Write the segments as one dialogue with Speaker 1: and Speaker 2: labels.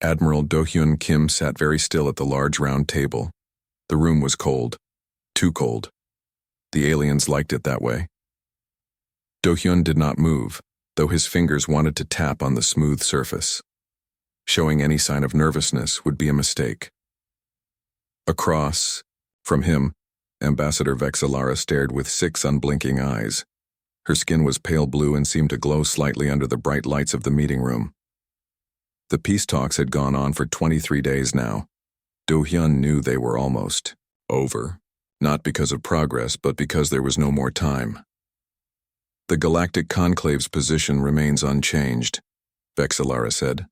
Speaker 1: Admiral Do-hyun Kim sat very still at the large round table. The room was cold. Too cold. The aliens liked it that way. Do-hyun did not move, though his fingers wanted to tap on the smooth surface. Showing any sign of nervousness would be a mistake. Across, from him, Ambassador Vexillara stared with 6 unblinking eyes. Her skin was pale blue and seemed to glow slightly under the bright lights of the meeting room. The peace talks had gone on for 23 days now. Do-hyun knew they were almost over, not because of progress, but because there was no more time. The Galactic Conclave's position remains unchanged, Vexillara said.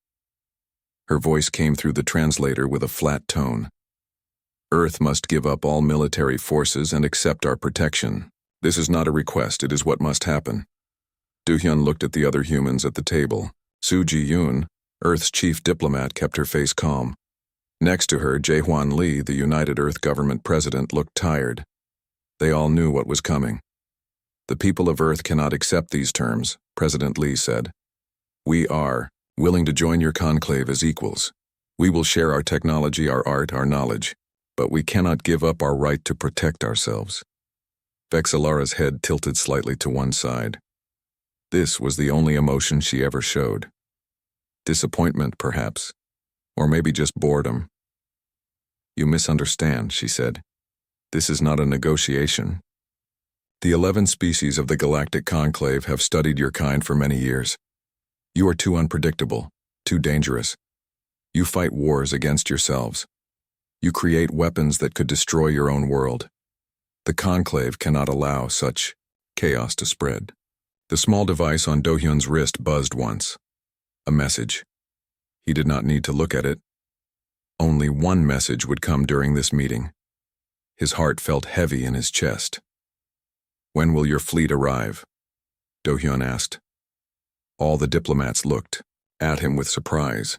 Speaker 1: Her voice came through the translator with a flat tone. Earth must give up all military forces and accept our protection. This is not a request, it is what must happen. Do-hyun looked at the other humans at the table. Soo Ji-yoon, Earth's chief diplomat, kept her face calm. Next to her, Jae-hwan Lee, the United Earth Government president, looked tired. They all knew what was coming. The people of Earth cannot accept these terms, President Lee said. We are willing to join your conclave as equals. We will share our technology, our art, our knowledge, but we cannot give up our right to protect ourselves. Vexillara's head tilted slightly to one side. This was the only emotion she ever showed. Disappointment, perhaps, or maybe just boredom. You misunderstand, she said. This is not a negotiation. The 11 species of the Galactic Conclave have studied your kind for many years. You are too unpredictable, too dangerous. You fight wars against yourselves. You create weapons that could destroy your own world. The Conclave cannot allow such chaos to spread. The small device on Do-hyun's wrist buzzed once. A message. He did not need to look at it. Only one message would come during this meeting. His heart felt heavy in his chest. When will your fleet arrive? Do-hyun asked. All the diplomats looked at him with surprise.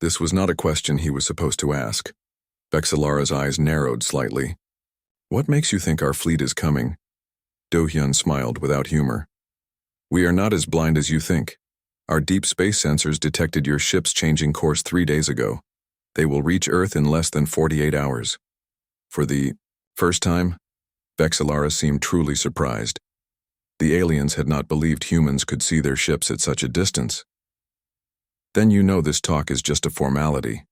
Speaker 1: This was not a question he was supposed to ask. Vexillara's eyes narrowed slightly. What makes you think our fleet is coming? Do-hyun smiled without humor. We are not as blind as you think. Our deep space sensors detected your ships changing course 3 days ago. They will reach Earth in less than 48 hours. For the first time, Vexillara seemed truly surprised. The aliens had not believed humans could see their ships at such a distance. Then you know this talk is just a formality,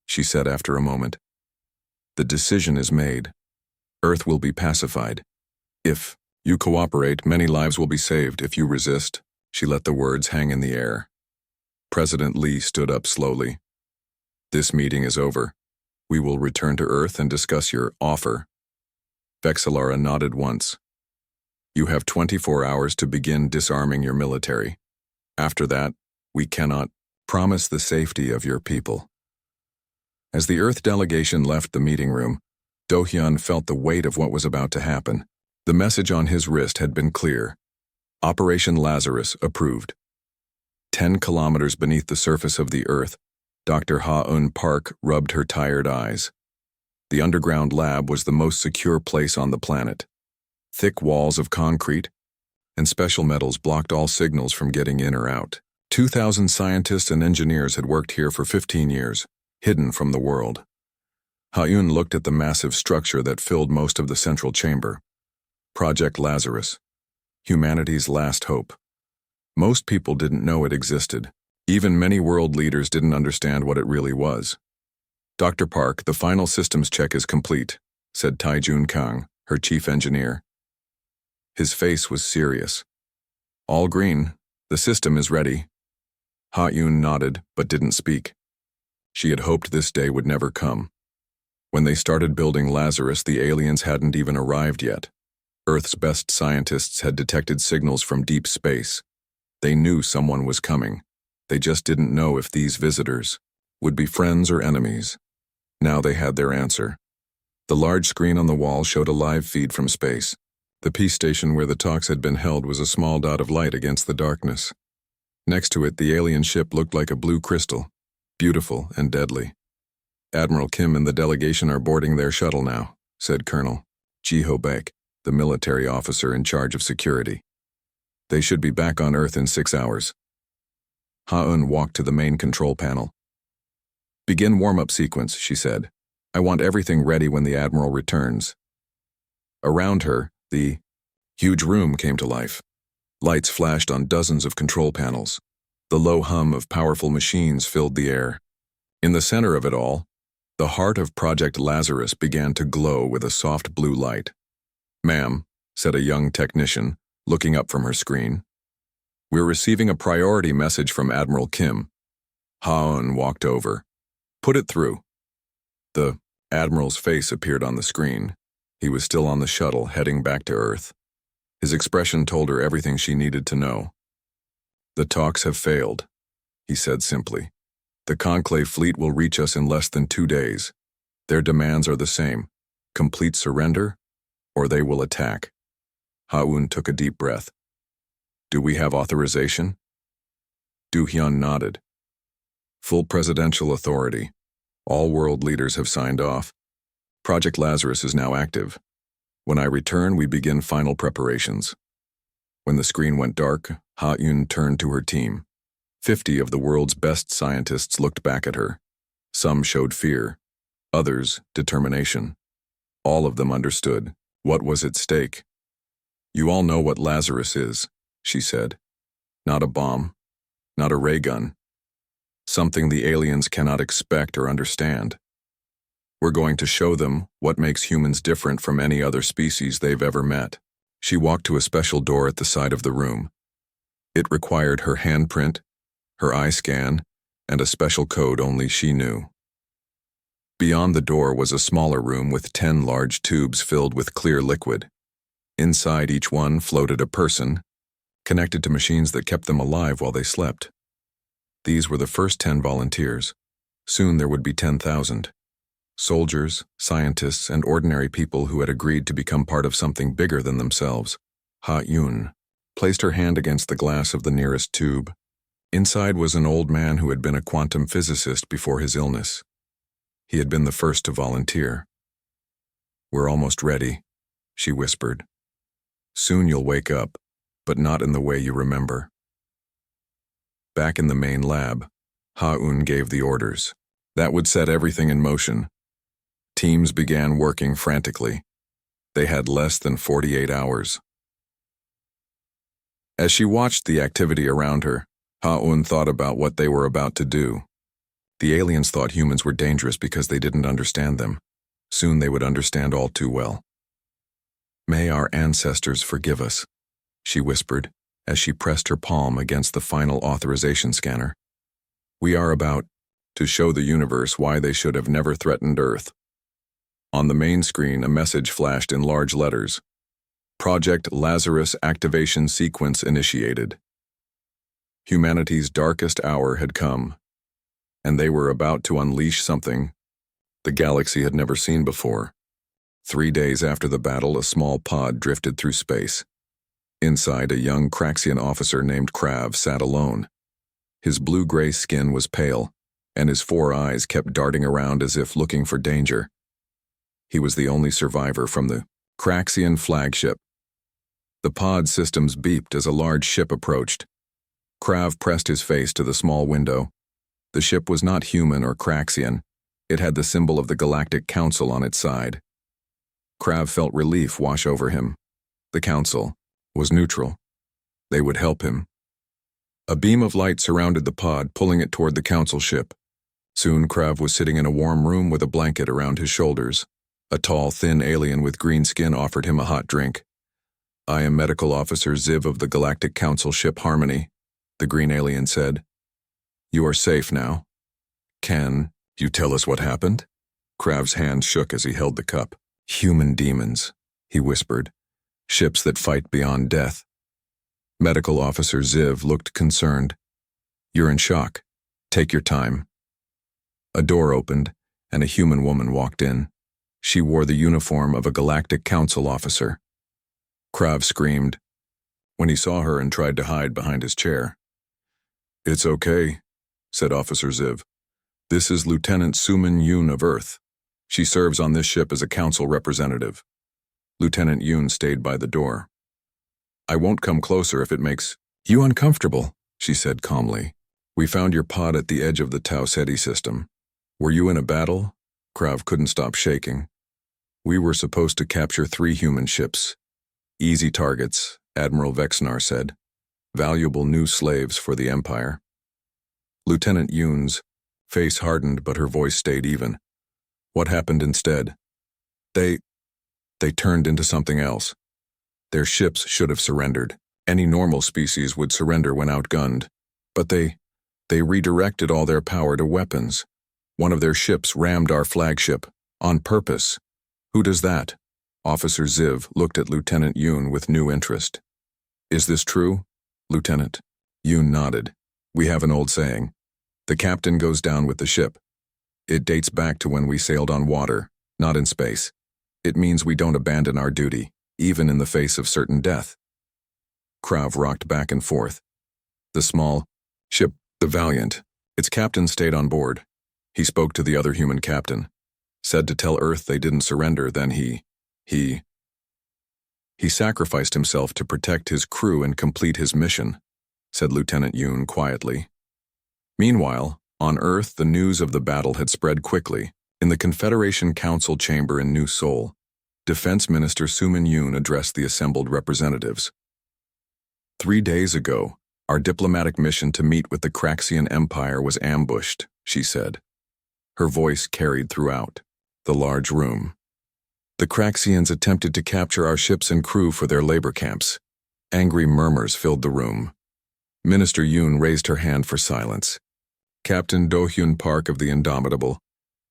Speaker 1: she said after a moment. The decision is made. Earth will be pacified. If you cooperate, many lives will be saved. If you resist, she let the words hang in the air. President Lee stood up slowly. This meeting is over. We will return to Earth and discuss your offer. Vexillara nodded once. You have 24 hours to begin disarming your military. After that, we cannot promise the safety of your people. As the Earth delegation left the meeting room, Do-hyun felt the weight of what was about to happen. The message on his wrist had been clear. Operation Lazarus approved. 10 kilometers beneath the surface of the Earth, Dr. Ha-eun Park rubbed her tired eyes. The underground lab was the most secure place on the planet. Thick walls of concrete and special metals blocked all signals from getting in or out. 2,000 scientists and engineers had worked here for 15 years, hidden from the world. Ha-eun looked at the massive structure that filled most of the central chamber. Project Lazarus, humanity's last hope. Most people didn't know it existed. Even many world leaders didn't understand what it really was. Dr. Park, the final systems check is complete, said Tae-jun Kang, her chief engineer. His face was serious. All green. The system is ready. Ha-eun nodded, but didn't speak. She had hoped this day would never come. When they started building Lazarus, the aliens hadn't even arrived yet. Earth's best scientists had detected signals from deep space. They knew someone was coming. They just didn't know if these visitors would be friends or enemies. Now they had their answer. The large screen on the wall showed a live feed from space. The peace station where the talks had been held was a small dot of light against the darkness. Next to it, the alien ship looked like a blue crystal, beautiful and deadly. Admiral Kim and the delegation are boarding their shuttle now, said Colonel Ji-ho Baek, the military officer in charge of security. They should be back on Earth in 6 hours. Ha-eun walked to the main control panel. Begin warm-up sequence, she said. I want everything ready when the Admiral returns. Around her, the huge room came to life. Lights flashed on dozens of control panels. The low hum of powerful machines filled the air. In the center of it all, the heart of Project Lazarus began to glow with a soft blue light. Ma'am, said a young technician, looking up from her screen. We're receiving a priority message from Admiral Kim. Ha-Un walked over. Put it through. The Admiral's face appeared on the screen. He was still on the shuttle, heading back to Earth. His expression told her everything she needed to know. The talks have failed, he said simply. The Conclave fleet will reach us in less than 2 days. Their demands are the same: complete surrender, or they will attack. Ha-Un took a deep breath. Do we have authorization? Do-hyun nodded. Full presidential authority. All world leaders have signed off. Project Lazarus is now active. When I return, we begin final preparations. When the screen went dark, Ha-Un turned to her team. 50 of the world's best scientists looked back at her. Some showed fear, others determination. All of them understood what was at stake. You all know what Lazarus is, she said. Not a bomb, not a ray gun. Something the aliens cannot expect or understand. We're going to show them what makes humans different from any other species they've ever met. She walked to a special door at the side of the room. It required her handprint, her eye scan, and a special code only she knew. Beyond the door was a smaller room with 10 large tubes filled with clear liquid. Inside each one floated a person, connected to machines that kept them alive while they slept. These were the first 10 volunteers. Soon there would be 10,000. Soldiers, scientists, and ordinary people who had agreed to become part of something bigger than themselves. Ha-Un placed her hand against the glass of the nearest tube. Inside was an old man who had been a quantum physicist before his illness. He had been the first to volunteer. We're almost ready, she whispered. Soon you'll wake up, but not in the way you remember. Back in the main lab, Ha-Un gave the orders. That would set everything in motion. Teams began working frantically. They had less than 48 hours. As she watched the activity around her, Ha-Un thought about what they were about to do. The aliens thought humans were dangerous because they didn't understand them. Soon they would understand all too well. May our ancestors forgive us, she whispered as she pressed her palm against the final authorization scanner. We are about to show the universe why they should have never threatened Earth. On the main screen, a message flashed in large letters. Project Lazarus activation sequence initiated. Humanity's darkest hour had come, and they were about to unleash something the galaxy had never seen before. 3 days after the battle, a small pod drifted through space. Inside, a young Craxian officer named Krav sat alone. His blue-gray skin was pale, and his 4 eyes kept darting around as if looking for danger. He was the only survivor from the Craxian flagship. The pod systems beeped as a large ship approached. Krav pressed his face to the small window. The ship was not human or Craxian. It had the symbol of the Galactic Council on its side. Krav felt relief wash over him. The Council was neutral. They would help him. A beam of light surrounded the pod, pulling it toward the Council ship. Soon Krav was sitting in a warm room with a blanket around his shoulders. A tall, thin alien with green skin offered him a hot drink. I am Medical Officer Ziv of the Galactic Council ship Harmony, the green alien said. You are safe now. Can you tell us what happened? Krav's hand shook as he held the cup. Human demons, he whispered. Ships that fight beyond death. Medical Officer Ziv looked concerned. You're in shock. Take your time. A door opened, and a human woman walked in. She wore the uniform of a Galactic Council officer. Krav screamed when he saw her and tried to hide behind his chair. It's okay, said Officer Ziv. This is Lieutenant Suman Yoon of Earth. She serves on this ship as a council representative. Lieutenant Yoon stayed by the door. I won't come closer if it makes you uncomfortable, she said calmly. We found your pod at the edge of the Tau Ceti system. Were you in a battle? Krav couldn't stop shaking. We were supposed to capture 3 human ships. Easy targets, Admiral Vexnar said. Valuable new slaves for the Empire. Lieutenant Yoon's face hardened, but her voice stayed even. What happened instead? They turned into something else. Their ships should have surrendered. Any normal species would surrender when outgunned. But they redirected all their power to weapons. One of their ships rammed our flagship, on purpose. Who does that? Officer Ziv looked at Lieutenant Yoon with new interest. Is this true, Lieutenant? Yoon nodded. We have an old saying. The captain goes down with the ship. It dates back to when we sailed on water, not in space. It means we don't abandon our duty, even in the face of certain death. Krav rocked back and forth. The small ship, the Valiant, its captain stayed on board. He spoke to the other human captain. Said to tell Earth they didn't surrender, then he sacrificed himself to protect his crew and complete his mission, said Lieutenant Yoon quietly. Meanwhile, on Earth, the news of the battle had spread quickly. In the Confederation Council chamber in New Seoul, Defense Minister Soomin Yoon addressed the assembled representatives. 3 days ago, our diplomatic mission to meet with the Craxian Empire was ambushed, she said. Her voice carried throughout the large room. The Craxians attempted to capture our ships and crew for their labor camps. Angry murmurs filled the room. Minister Yoon raised her hand for silence. Captain Do-hyun Park of the Indomitable,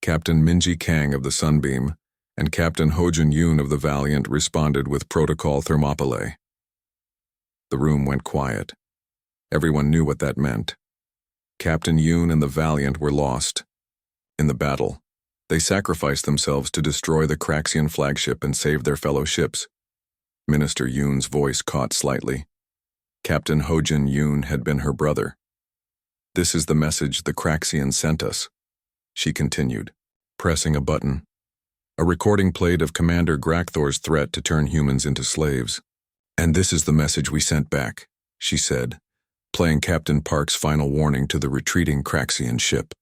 Speaker 1: Captain Minji Kang of the Sunbeam, and Captain Ho-jun Yoon of the Valiant responded with Protocol Thermopylae. The room went quiet. Everyone knew what that meant. Captain Yoon and the Valiant were lost. In the battle, they sacrificed themselves to destroy the Craxian flagship and save their fellow ships. Minister Yoon's voice caught slightly. Captain Ho-jun Yoon had been her brother. This is the message the Craxians sent us, she continued, pressing a button. A recording played of Commander Grakthor's threat to turn humans into slaves. And this is the message we sent back, she said, playing Captain Park's final warning to the retreating Craxian ship.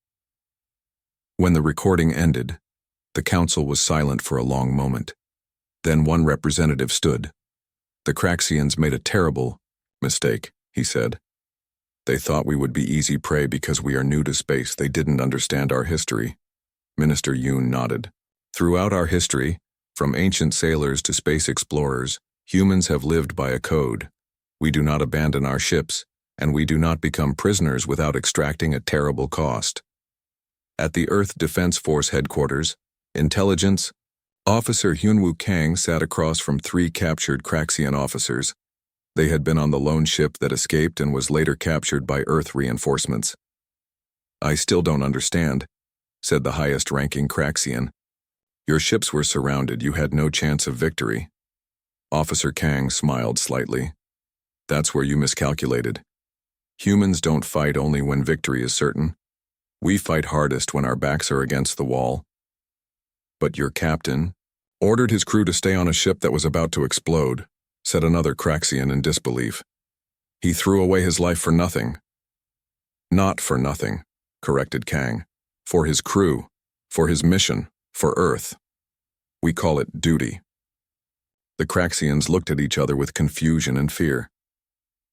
Speaker 1: When the recording ended, the council was silent for a long moment. Then one representative stood. The Craxians made a terrible mistake, he said. They thought we would be easy prey because we are new to space. They didn't understand our history. Minister Yoon nodded. Throughout our history, from ancient sailors to space explorers, humans have lived by a code. We do not abandon our ships, and we do not become prisoners without extracting a terrible cost. At the Earth Defense Force headquarters, intelligence, Officer Hyunwoo Kang sat across from 3 captured Craxian officers. They had been on the lone ship that escaped and was later captured by Earth reinforcements. I still don't understand, said the highest-ranking Craxian. Your ships were surrounded. You had no chance of victory. Officer Kang smiled slightly. That's where you miscalculated. Humans don't fight only when victory is certain. We fight hardest when our backs are against the wall. But your captain ordered his crew to stay on a ship that was about to explode, said another Craxian in disbelief. He threw away his life for nothing. Not for nothing, corrected Kang. For his crew, for his mission, for Earth. We call it duty. The Craxians looked at each other with confusion and fear.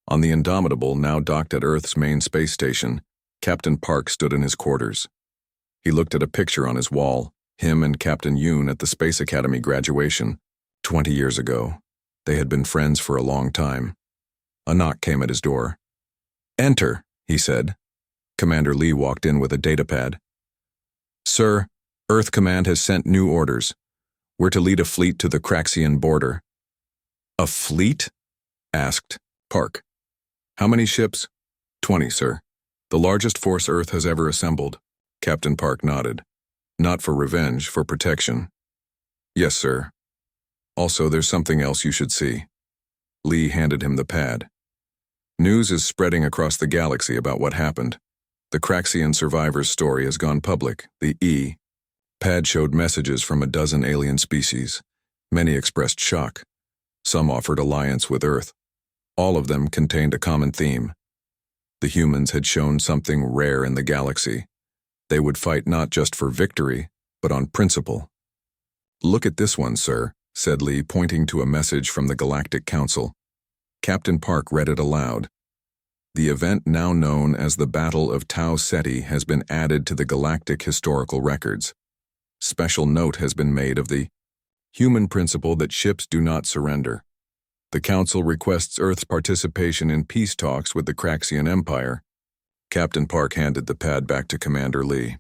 Speaker 1: On the Indomitable, now docked at Earth's main space station, Captain Park stood in his quarters. He looked at a picture on his wall, him and Captain Yoon at the Space Academy graduation, 20 years ago. They had been friends for a long time. A knock came at his door. Enter, he said. Commander Lee walked in with a datapad. Sir, Earth Command has sent new orders. We're to lead a fleet to the Craxian border. A fleet? Asked Park. How many ships? 20, sir. The largest force Earth has ever assembled. Captain Park nodded. Not for revenge, for protection. Yes, sir. Also, there's something else you should see. Lee handed him the pad. News is spreading across the galaxy about what happened. The Craxian survivor's story has gone public. The pad showed messages from a dozen alien species. Many expressed shock. Some offered alliance with Earth. All of them contained a common theme. The humans had shown something rare in the galaxy. They would fight not just for victory, but on principle. "Look at this one, sir," said Lee, pointing to a message from the Galactic Council. Captain Park read it aloud. "The event now known as the Battle of Tau Ceti has been added to the galactic historical records. Special note has been made of the human principle that ships do not surrender. The Council requests Earth's participation in peace talks with the Craxian Empire." Captain Park handed the pad back to Commander Lee.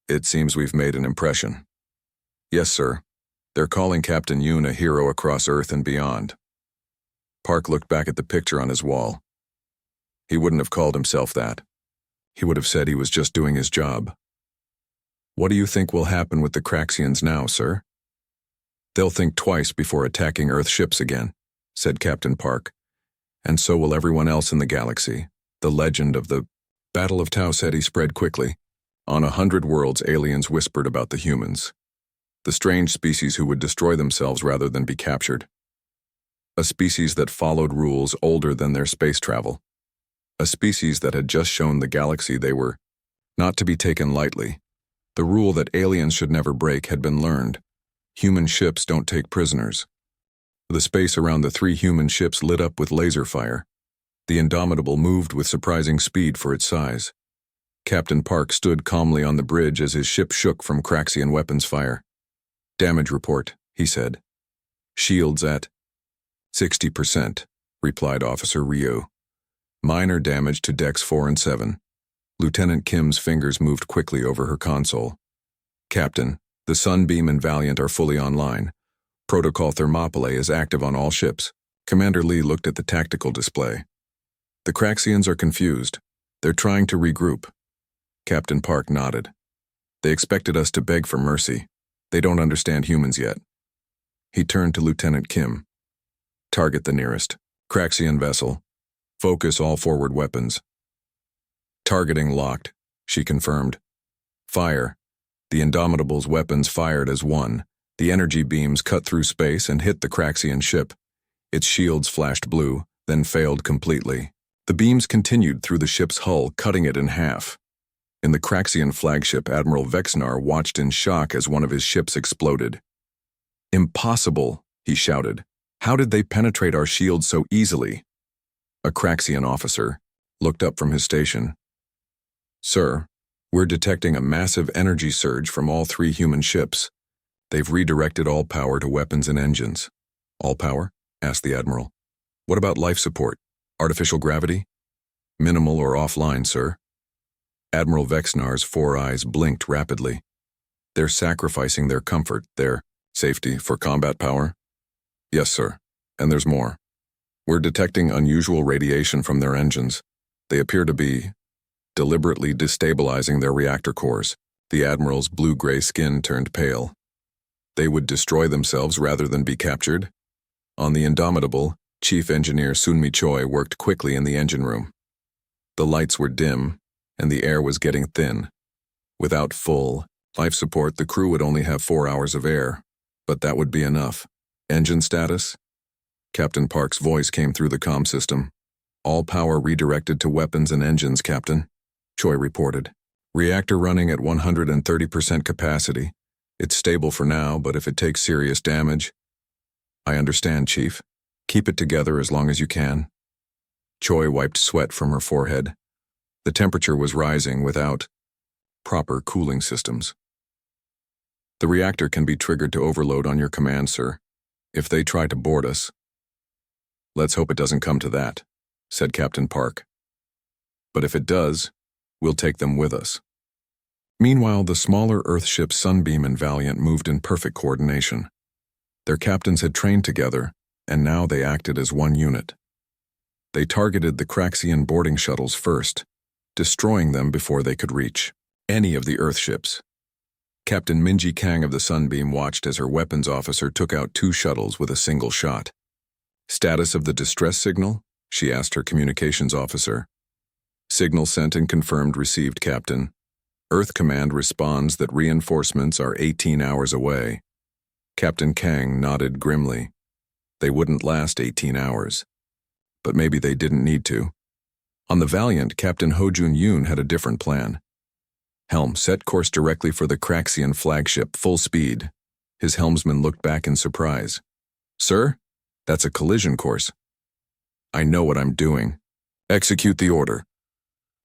Speaker 1: "It seems we've made an impression." "Yes, sir. They're calling Captain Yoon a hero across Earth and beyond." Park looked back at the picture on his wall. He wouldn't have called himself that. He would have said he was just doing his job. "What do you think will happen with the Craxians now, sir?" "They'll think twice before attacking Earth ships again," said Captain Park. "And so will everyone else in the galaxy." The legend of the Battle of Tau Ceti spread quickly. On 100 worlds, aliens whispered about the humans. The strange species who would destroy themselves rather than be captured. A species that followed rules older than their space travel. A species that had just shown the galaxy they were not to be taken lightly. The rule that aliens should never break had been learned. Human ships don't take prisoners. The space around the 3 human ships lit up with laser fire. The Indomitable moved with surprising speed for its size. Captain Park stood calmly on the bridge as his ship shook from Craxian weapons fire. "Damage report," he said. "Shields at 60%, replied Officer Ryu. "Minor damage to decks 4 and 7. Lieutenant Kim's fingers moved quickly over her console. "Captain, the Sunbeam and Valiant are fully online. Protocol Thermopylae is active on all ships." Commander Lee looked at the tactical display. "The Craxians are confused. They're trying to regroup." Captain Park nodded. "They expected us to beg for mercy. They don't understand humans yet." He turned to Lieutenant Kim. "Target the nearest Craxian vessel. Focus all forward weapons." "Targeting locked," she confirmed. "Fire." The Indomitable's weapons fired as one. The energy beams cut through space and hit the Craxian ship. Its shields flashed blue, then failed completely. The beams continued through the ship's hull, cutting it in half. In the Craxian flagship, Admiral Vexnar watched in shock as one of his ships exploded. "Impossible," he shouted. "How did they penetrate our shields so easily?" A Craxian officer looked up from his station. "Sir, we're detecting a massive energy surge from all 3 human ships. They've redirected all power to weapons and engines." "All power?" asked the Admiral. "What about life support? Artificial gravity?" "Minimal or offline, sir." Admiral Vexnar's 4 eyes blinked rapidly. "They're sacrificing their comfort, their safety, for combat power?" "Yes, sir. And there's more. We're detecting unusual radiation from their engines. They appear to be deliberately destabilizing their reactor cores." The Admiral's blue-gray skin turned pale. "They would destroy themselves rather than be captured?" On the Indomitable, Chief Engineer Sunmi Choi worked quickly in the engine room. The lights were dim, and the air was getting thin. Without full life support, the crew would only have 4 hours of air, but that would be enough. "Engine status?" Captain Park's voice came through the comm system. "All power redirected to weapons and engines, Captain," Choi reported. "Reactor running at 130% capacity. It's stable for now, but if it takes serious damage..." "I understand, Chief. Keep it together as long as you can." Choi wiped sweat from her forehead. The temperature was rising without proper cooling systems. "The reactor can be triggered to overload on your command, sir. If they try to board us..." "Let's hope it doesn't come to that," said Captain Park. "But if it does, we'll take them with us." Meanwhile, the smaller Earthship Sunbeam and Valiant moved in perfect coordination. Their captains had trained together, and now they acted as one unit. They targeted the Craxian boarding shuttles first, destroying them before they could reach any of the Earthships. Captain Minji Kang of the Sunbeam watched as her weapons officer took out 2 shuttles with a single shot. "Status of the distress signal?" she asked her communications officer. "Signal sent and confirmed received, Captain. Earth Command responds that reinforcements are 18 hours away." Captain Kang nodded grimly. They wouldn't last 18 hours. But maybe they didn't need to. On the Valiant, Captain Hojun Yoon had a different plan. Helm, set course directly for the Craxian flagship, full speed. His helmsman looked back in surprise. Sir, that's a collision course. I know what I'm doing. Execute the order.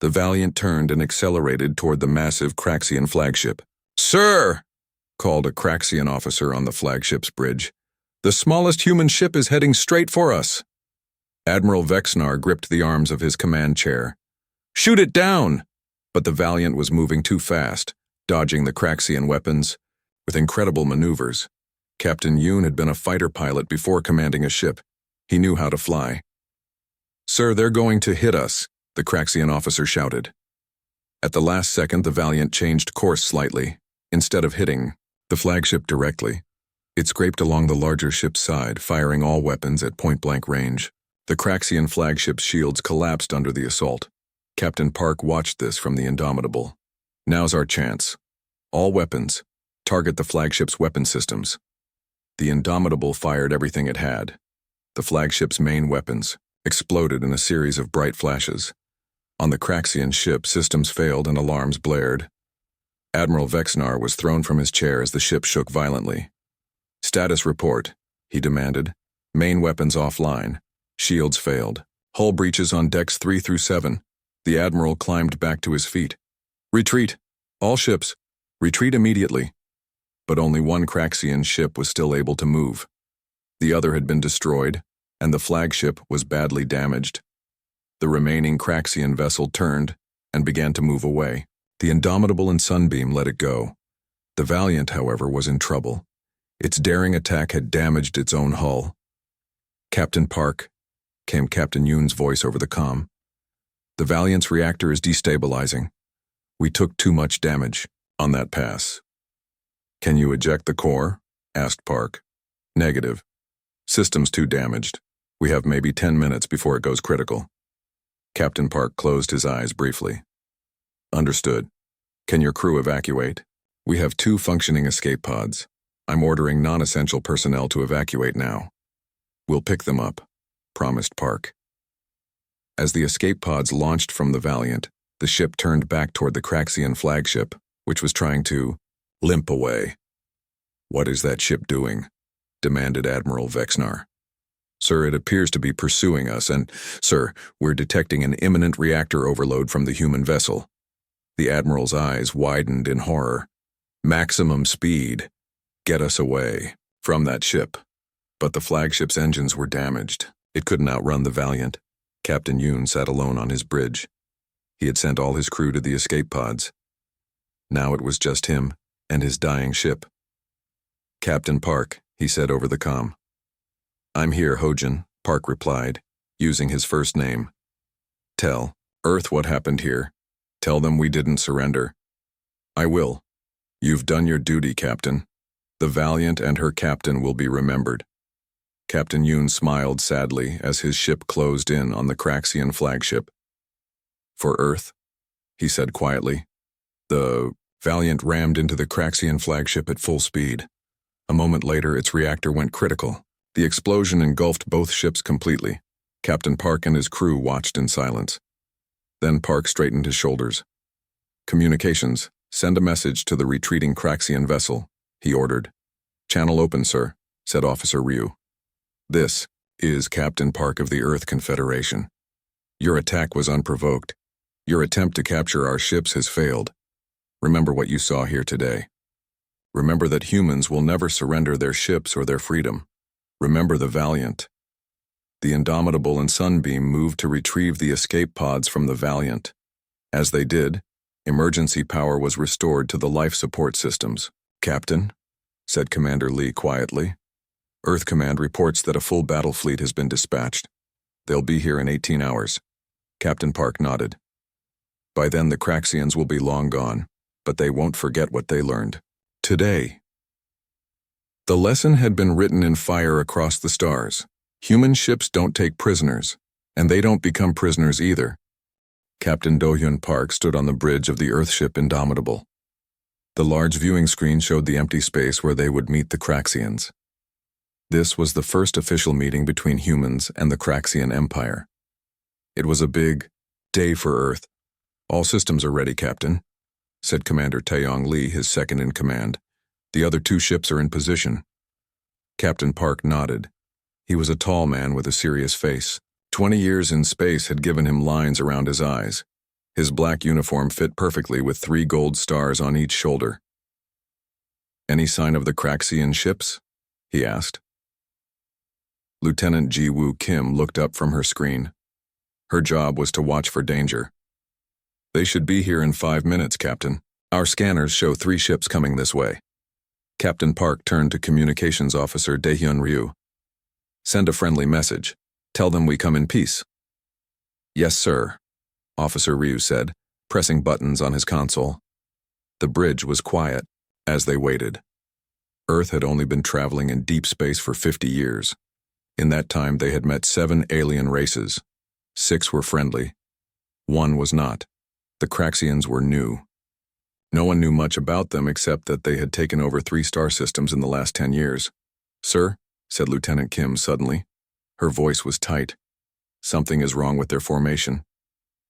Speaker 1: The Valiant turned and accelerated toward the massive Craxian flagship. Sir, called a Craxian officer on the flagship's bridge. The smallest human ship is heading straight for us. Admiral Vexnar gripped the arms of his command chair. Shoot it down! But the Valiant was moving too fast, dodging the Craxian weapons. With incredible maneuvers, Captain Yoon had been a fighter pilot before commanding a ship. He knew how to fly. Sir, they're going to hit us, the Craxian officer shouted. At the last second, the Valiant changed course slightly. Instead of hitting the flagship directly, it scraped along the larger ship's side, firing all weapons at point-blank range. The Craxian flagship's shields collapsed under the assault. Captain Park watched this from the Indomitable. Now's our chance. All weapons, target the flagship's weapon systems. The Indomitable fired everything it had. The flagship's main weapons exploded in a series of bright flashes. On the Craxian ship, systems failed and alarms blared. Admiral Vexnar was thrown from his chair as the ship shook violently. Status report, he demanded. Main weapons offline. Shields failed. Hull breaches on decks 3 through 7. The Admiral climbed back to his feet. Retreat. All ships. Retreat immediately. But only one Craxian ship was still able to move. The other had been destroyed, and the flagship was badly damaged. The remaining Craxian vessel turned and began to move away. The Indomitable and Sunbeam let it go. The Valiant, however, was in trouble. Its daring attack had damaged its own hull. Captain Park, came Captain Yoon's voice over the comm. The Valiant's reactor is destabilizing. We took too much damage on that pass. Can you eject the core? Asked Park. Negative. System's too damaged. We have maybe 10 minutes before it goes critical. Captain Park closed his eyes briefly. Understood. Can your crew evacuate? We have 2 functioning escape pods. I'm ordering non-essential personnel to evacuate now. We'll pick them up, promised Park. As the escape pods launched from the Valiant, the ship turned back toward the Craxian flagship, which was trying to limp away. What is that ship doing? Demanded Admiral Vexnar. Sir, it appears to be pursuing us, and, sir, we're detecting an imminent reactor overload from the human vessel. The Admiral's eyes widened in horror. Maximum speed. Get us away from that ship. But the flagship's engines were damaged. It couldn't outrun the Valiant. Captain Yoon sat alone on his bridge. He had sent all his crew to the escape pods. Now it was just him and his dying ship. Captain Park, he said over the comm. I'm here, Hojin, Park replied, using his first name. Tell Earth what happened here. Tell them we didn't surrender. I will. You've done your duty, Captain. The Valiant and her captain will be remembered. Captain Yoon smiled sadly as his ship closed in on the Craxian flagship. For Earth, he said quietly. The Valiant rammed into the Craxian flagship at full speed. A moment later, its reactor went critical. The explosion engulfed both ships completely. Captain Park and his crew watched in silence. Then Park straightened his shoulders. Communications, send a message to the retreating Craxian vessel, he ordered. Channel open, sir, said Officer Ryu. This is Captain Park of the Earth Confederation. Your attack was unprovoked. Your attempt to capture our ships has failed. Remember what you saw here today. Remember that humans will never surrender their ships or their freedom. Remember the Valiant. The Indomitable and Sunbeam moved to retrieve the escape pods from the Valiant. As they did, emergency power was restored to the life support systems. Captain, said Commander Lee quietly, Earth Command reports that a full battle fleet has been dispatched. They'll be here in 18 hours. Captain Park nodded. By then the Craxians will be long gone, but they won't forget what they learned. Today. The lesson had been written in fire across the stars. Human ships don't take prisoners, and they don't become prisoners either. Captain Do-hyun Park stood on the bridge of the Earthship Indomitable. The large viewing screen showed the empty space where they would meet the Craxians. This was the first official meeting between humans and the Craxian Empire. It was a big day for Earth. All systems are ready, Captain. said Commander Taeyong Lee, his second in command. "The other two ships are in position." Captain Park nodded. He was a tall man with a serious face. 20 years in space had given him lines around his eyes. His black uniform fit perfectly with 3 gold stars on each shoulder. "Any sign of the Craxian ships?" he asked. Lieutenant Ji-Woo Kim looked up from her screen. Her job was to watch for danger. "They should be here in 5 minutes, Captain. Our scanners show 3 ships coming this way." Captain Park turned to Communications Officer Daehyun Ryu. "Send a friendly message. Tell them we come in peace." "Yes, sir," Officer Ryu said, pressing buttons on his console. The bridge was quiet as they waited. Earth had only been traveling in deep space for 50 years. In that time, they had met 7 alien races. 6 were friendly. 1 was not. The Craxians were new. No one knew much about them except that they had taken over 3 star systems in the last 10 years. "Sir," said Lieutenant Kim suddenly. Her voice was tight. "Something is wrong with their formation."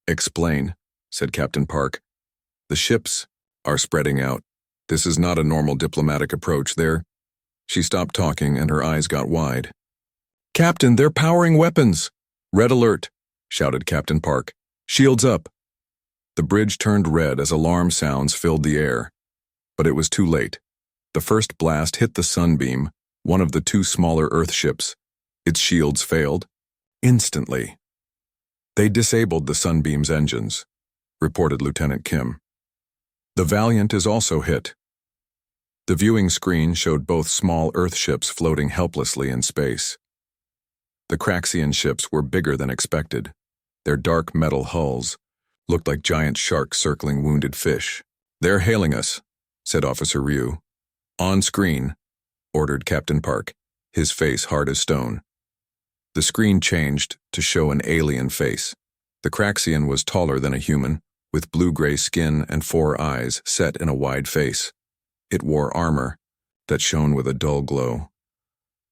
Speaker 1: "Explain," said Captain Park. "The ships are spreading out. This is not a normal diplomatic approach. She stopped talking and her eyes got wide. "Captain, they're powering weapons!" "Red alert!" shouted Captain Park. "Shields up!" The bridge turned red as alarm sounds filled the air. But it was too late. The first blast hit the Sunbeam, one of the 2 smaller Earth ships. Its shields failed. Instantly. "They disabled the Sunbeam's engines," reported Lieutenant Kim. "The Valiant is also hit." The viewing screen showed both small Earth ships floating helplessly in space. The Craxian ships were bigger than expected. Their dark metal hulls looked like giant sharks circling wounded fish. "They're hailing us," said Officer Ryu. "On screen," ordered Captain Park, his face hard as stone. The screen changed to show an alien face. The Craxian was taller than a human, with blue-gray skin and 4 eyes set in a wide face. It wore armor that shone with a dull glow.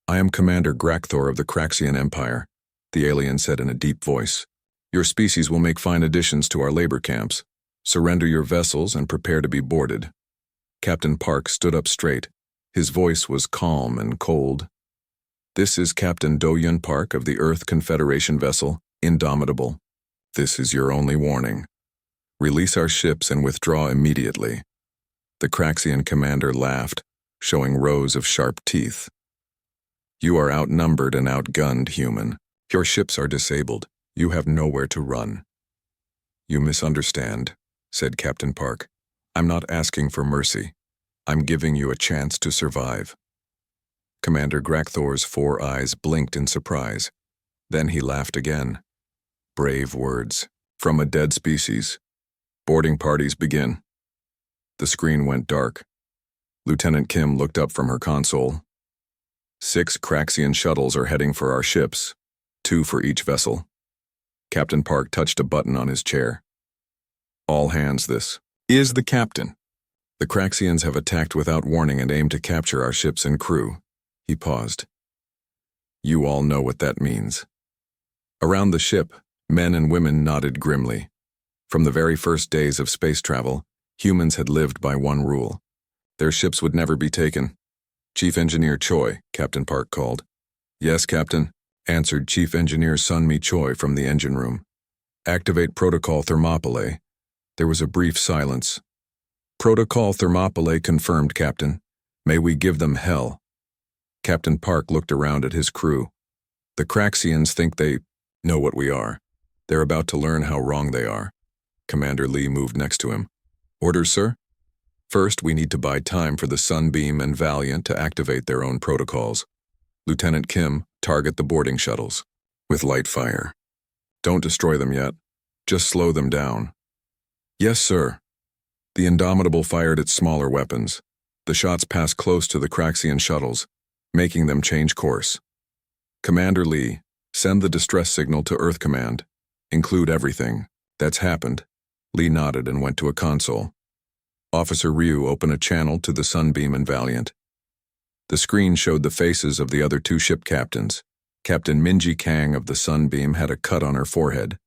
Speaker 1: "I am Commander Grakthor of the Craxian Empire," the alien said in a deep voice. "Your species will make fine additions to our labor camps. Surrender your vessels and prepare to be boarded." Captain Park stood up straight. His voice was calm and cold. "This is Captain Do-Yun Park of the Earth Confederation vessel, Indomitable. This is your only warning. Release our ships and withdraw immediately." The Craxian commander laughed, showing rows of sharp teeth. "You are outnumbered and outgunned, human. Your ships are disabled. You have nowhere to run." "You misunderstand," said Captain Park. "I'm not asking for mercy. I'm giving you a chance to survive." Commander Grakthor's 4 eyes blinked in surprise. Then he laughed again. "Brave words. From a dead species. Boarding parties begin." The screen went dark. Lieutenant Kim looked up from her console. 6 Craxian shuttles are heading for our ships, 2 for each vessel. Captain Park touched a button on his chair. "All hands, this is the captain. The Craxians have attacked without warning and aim to capture our ships and crew." He paused. "You all know what that means." Around the ship, men and women nodded grimly. From the very first days of space travel, humans had lived by one rule. Their ships would never be taken. "Chief Engineer Choi," Captain Park called. "Yes, Captain," answered Chief Engineer Sunmi Choi from the engine room. "Activate Protocol Thermopylae." There was a brief silence. "Protocol Thermopylae confirmed, Captain. May we give them hell." Captain Park looked around at his crew. "The Craxians think they know what we are. They're about to learn how wrong they are." Commander Lee moved next to him. "Orders, sir?" "First, we need to buy time for the Sunbeam and Valiant to activate their own protocols. Lieutenant Kim, target the boarding shuttles. With light fire. Don't destroy them yet. Just slow them down." "Yes, sir." The Indomitable fired its smaller weapons. The shots passed close to the Craxian shuttles, making them change course. "Commander Lee, send the distress signal to Earth Command. Include everything that's happened." Lee nodded and went to a console. Officer Ryu opened a channel to the Sunbeam and Valiant. The screen showed the faces of the other 2 ship captains. Captain Minji Kang of the Sunbeam had a cut on her forehead.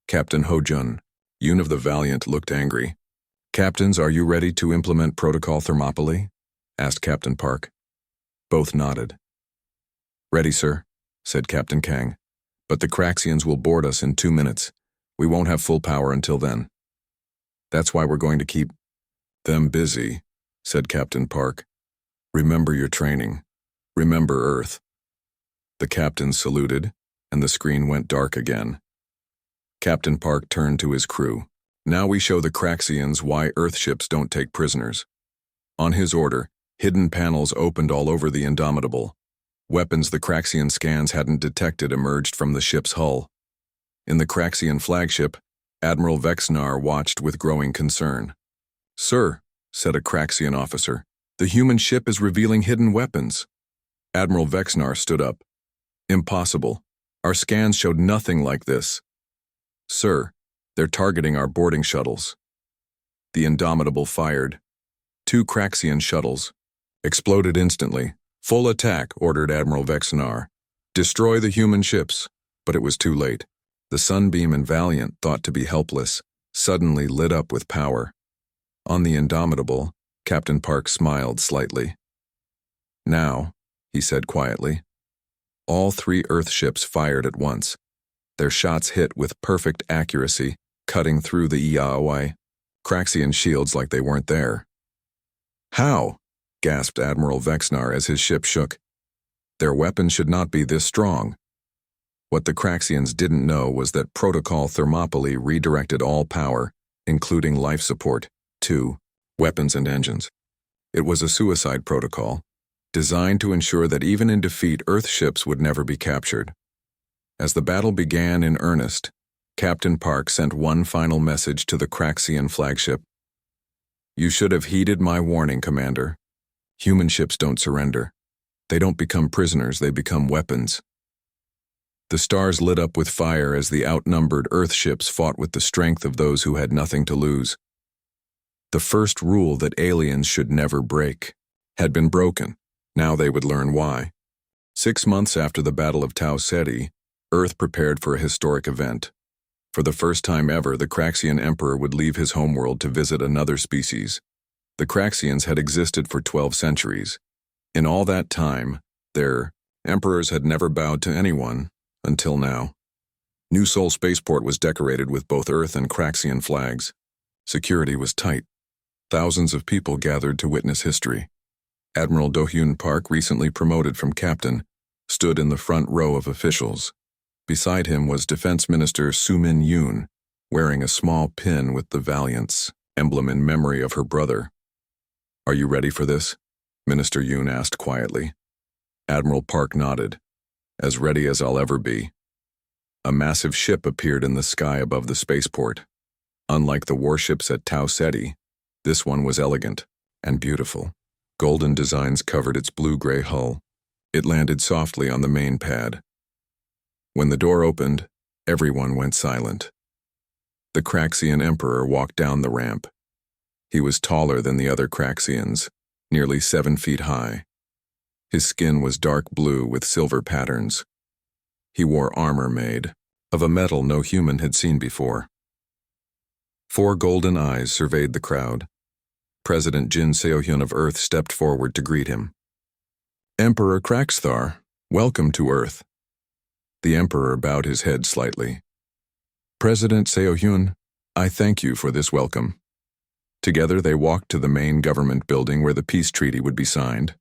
Speaker 1: Captain Ho-jun, Yoon of the Valiant, looked angry. Captains, are you ready to implement Protocol Thermopylae? Asked Captain Park. Both nodded. Ready, sir, said Captain Kang. But the Craxians will board us in 2 minutes. We won't have full power until then. That's why we're going to keep them busy, said Captain Park. Remember your training. Remember Earth. The captain saluted, and the screen went dark again. Captain Park turned to his crew. Now we show the Craxians why Earth ships don't take prisoners. On his order, hidden panels opened all over the Indomitable. Weapons the Craxian scans hadn't detected emerged from the ship's hull. In the Craxian flagship, Admiral Vexnar watched with growing concern. Sir, said a Craxian officer, the human ship is revealing hidden weapons. Admiral Vexnar stood up. Impossible. Our scans showed nothing like this. Sir, they're targeting our boarding shuttles. The Indomitable fired. 2 Craxian shuttles. Exploded instantly. Full attack, ordered Admiral Vexnar. Destroy the human ships. But it was too late. The Sunbeam and Valiant, thought to be helpless, suddenly lit up with power. On the Indomitable, Captain Park smiled slightly. Now, he said quietly. All 3 Earth ships fired at once. Their shots hit with perfect accuracy, cutting through the HFY Craxian shields like they weren't there. How? Gasped Admiral Vexnar as his ship shook. Their weapons should not be this strong. What the Craxians didn't know was that Protocol Thermopylae redirected all power, including life support, to weapons and engines. It was a suicide protocol, designed to ensure that even in defeat, Earth ships would never be captured. As the battle began in earnest, Captain Park sent one final message to the Craxian flagship. You should have heeded my warning, Commander. Human ships don't surrender. They don't become prisoners, they become weapons. The stars lit up with fire as the outnumbered Earth ships fought with the strength of those who had nothing to lose. The first rule that aliens should never break had been broken. Now they would learn why. 6 months after the Battle of Tau Ceti, Earth prepared for a historic event. For the first time ever, the Craxian Emperor would leave his homeworld to visit another species. The Craxians had existed for 12 centuries. In all that time, their emperors had never bowed to anyone, until now. New Sol Spaceport was decorated with both Earth and Craxian flags. Security was tight. Thousands of people gathered to witness history. Admiral Do-hyun Park, recently promoted from captain, stood in the front row of officials. Beside him was Defense Minister Soo-min Yoon, wearing a small pin with the Valiant's emblem in memory of her brother. Are you ready for this? Minister Yoon asked quietly. Admiral Park nodded. As ready as I'll ever be. A massive ship appeared in the sky above the spaceport. Unlike the warships at Tau Ceti, this one was elegant and beautiful. Golden designs covered its blue-gray hull. It landed softly on the main pad. When the door opened, everyone went silent. The Craxian Emperor walked down the ramp. He was taller than the other Craxians, nearly 7 feet high. His skin was dark blue with silver patterns. He wore armor made of a metal no human had seen before. 4 golden eyes surveyed the crowd. President Jin Seo-hyun of Earth stepped forward to greet him. Emperor Craxthar, welcome to Earth. The Emperor bowed his head slightly. President Seo-hyun, I thank you for this welcome. Together they walked to the main government building where the peace treaty would be signed.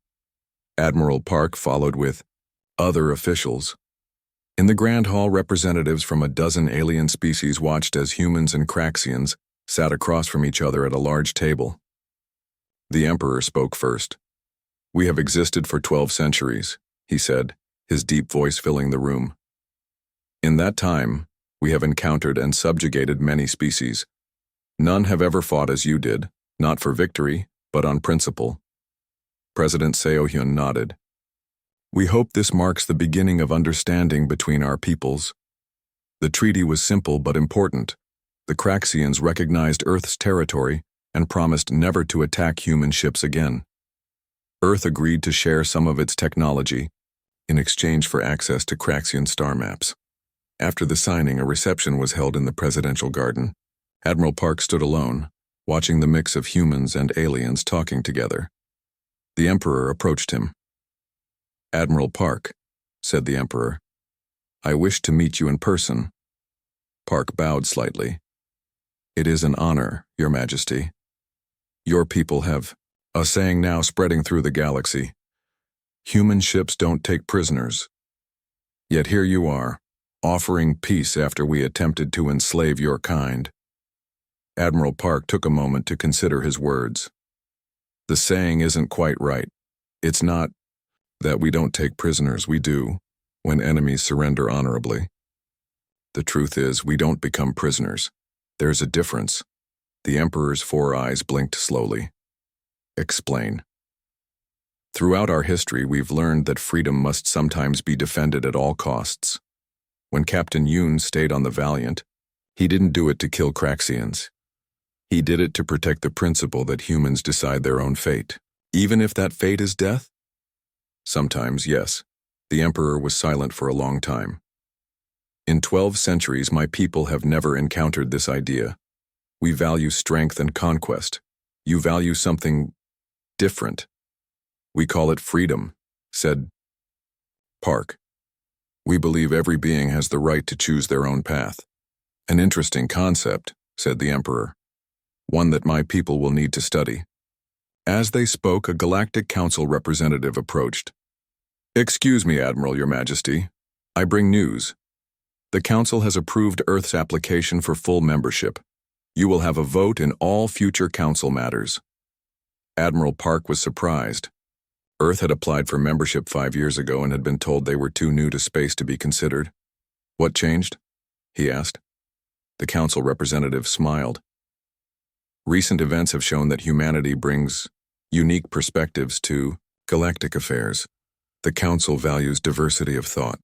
Speaker 1: Admiral Park followed with other officials. In the Grand Hall, representatives from a dozen alien species watched as humans and Craxians sat across from each other at a large table. The Emperor spoke first. We have existed for 12 centuries, he said, his deep voice filling the room. In that time, we have encountered and subjugated many species. None have ever fought as you did, not for victory, but on principle. President Seo-hyun nodded. We hope this marks the beginning of understanding between our peoples. The treaty was simple but important. The Craxians recognized Earth's territory and promised never to attack human ships again. Earth agreed to share some of its technology in exchange for access to Craxian star maps. After the signing, a reception was held in the presidential garden. Admiral Park stood alone, watching the mix of humans and aliens talking together. The Emperor approached him. "Admiral Park," said the Emperor, "I wish to meet you in person." Park bowed slightly. "It is an honor, Your Majesty. Your people have a saying now spreading through the galaxy. Human ships don't take prisoners. Yet here you are, offering peace after we attempted to enslave your kind." Admiral Park took a moment to consider his words. "The saying isn't quite right. It's not that we don't take prisoners, we do, when enemies surrender honorably. The truth is, we don't become prisoners. There's a difference." The Emperor's 4 eyes blinked slowly. "Explain." "Throughout our history, we've learned that freedom must sometimes be defended at all costs. When Captain Yoon stayed on the Valiant, he didn't do it to kill Craxians. He did it to protect the principle that humans decide their own fate, even if that fate is death?" "Sometimes, yes." The Emperor was silent for a long time. "In 12 centuries, my people have never encountered this idea. We value strength and conquest. You value something different. We call it freedom," said Park. "We believe every being has the right to choose their own path." "An interesting concept," said the Emperor. "One that my people will need to study." As they spoke, a Galactic Council representative approached. "Excuse me, Admiral, Your Majesty. I bring news. The Council has approved Earth's application for full membership. You will have a vote in all future Council matters." Admiral Park was surprised. Earth had applied for membership 5 years ago and had been told they were too new to space to be considered. "What changed?" he asked. The Council representative smiled. "Recent events have shown that humanity brings unique perspectives to galactic affairs. The Council values diversity of thought."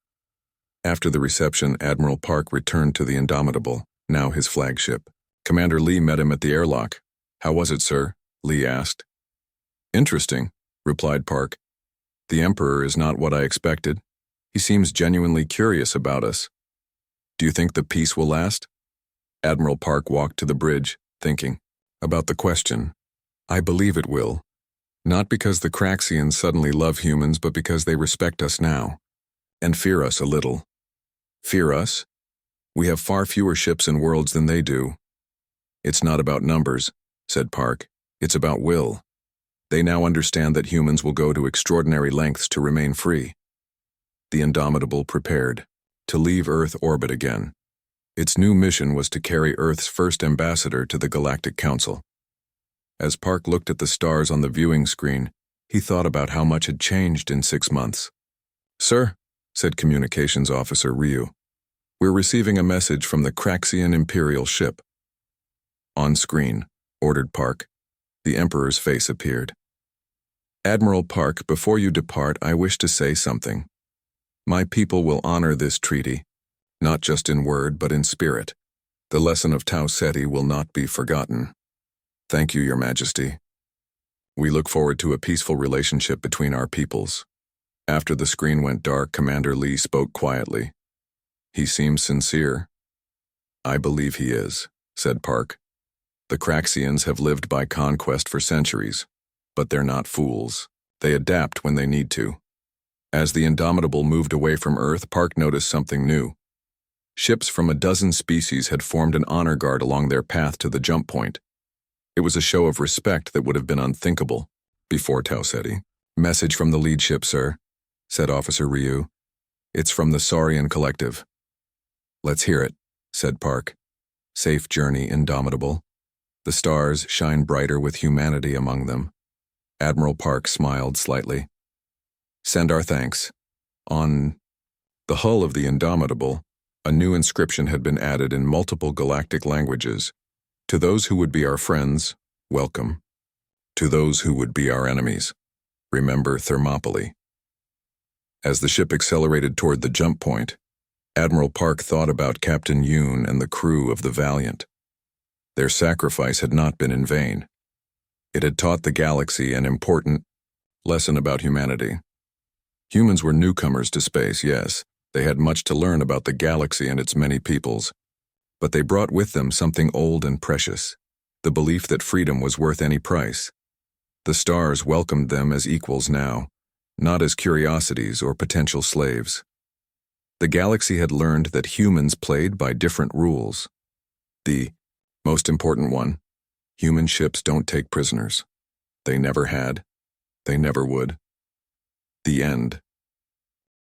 Speaker 1: After the reception, Admiral Park returned to the Indomitable, now his flagship. Commander Lee met him at the airlock. "How was it, sir?" Lee asked. "Interesting," replied Park. "The Emperor is not what I expected. He seems genuinely curious about us. Do you think the peace will last?" Admiral Park walked to the bridge, thinking about the question. "I believe it will. Not because the Craxians suddenly love humans, but because they respect us now, and fear us a little." "Fear us? We have far fewer ships and worlds than they do." "It's not about numbers," said Park. "It's about will. They now understand that humans will go to extraordinary lengths to remain free." The Indomitable prepared to leave Earth orbit again. Its new mission was to carry Earth's first ambassador to the Galactic Council. As Park looked at the stars on the viewing screen, he thought about how much had changed in 6 months. "Sir," said Communications Officer Ryu, "we're receiving a message from the Craxian Imperial ship." "On screen," ordered Park. The Emperor's face appeared. "Admiral Park, before you depart, I wish to say something. My people will honor this treaty, not just in word but in spirit. The lesson of Tau Ceti will not be forgotten. Thank you, Your Majesty. We look forward to a peaceful relationship between our peoples." After the screen went dark, Commander Lee spoke quietly. "He seems sincere." "I believe he is," said Park. "The Craxians have lived by conquest for centuries, but they're not fools. They adapt when they need to." As the Indomitable moved away from Earth, Park noticed something new. Ships from a dozen species had formed an honor guard along their path to the jump point. It was a show of respect that would have been unthinkable before Tau Ceti. "Message from the lead ship, sir," said Officer Ryu. "It's from the Saurian Collective." "Let's hear it," said Park. "Safe journey, Indomitable. The stars shine brighter with humanity among them." Admiral Park smiled slightly. "Send our thanks." On the hull of the Indomitable, a new inscription had been added in multiple galactic languages. "To those who would be our friends, welcome. To those who would be our enemies, remember Thermopylae." As the ship accelerated toward the jump point, Admiral Park thought about Captain Yoon and the crew of the Valiant. Their sacrifice had not been in vain. It had taught the galaxy an important lesson about humanity. Humans were newcomers to space, yes. They had much to learn about the galaxy and its many peoples. But they brought with them something old and precious: the belief that freedom was worth any price. The stars welcomed them as equals now, not as curiosities or potential slaves. The galaxy had learned that humans played by different rules. The most important one: human ships don't take prisoners. They never had. They never would. The end.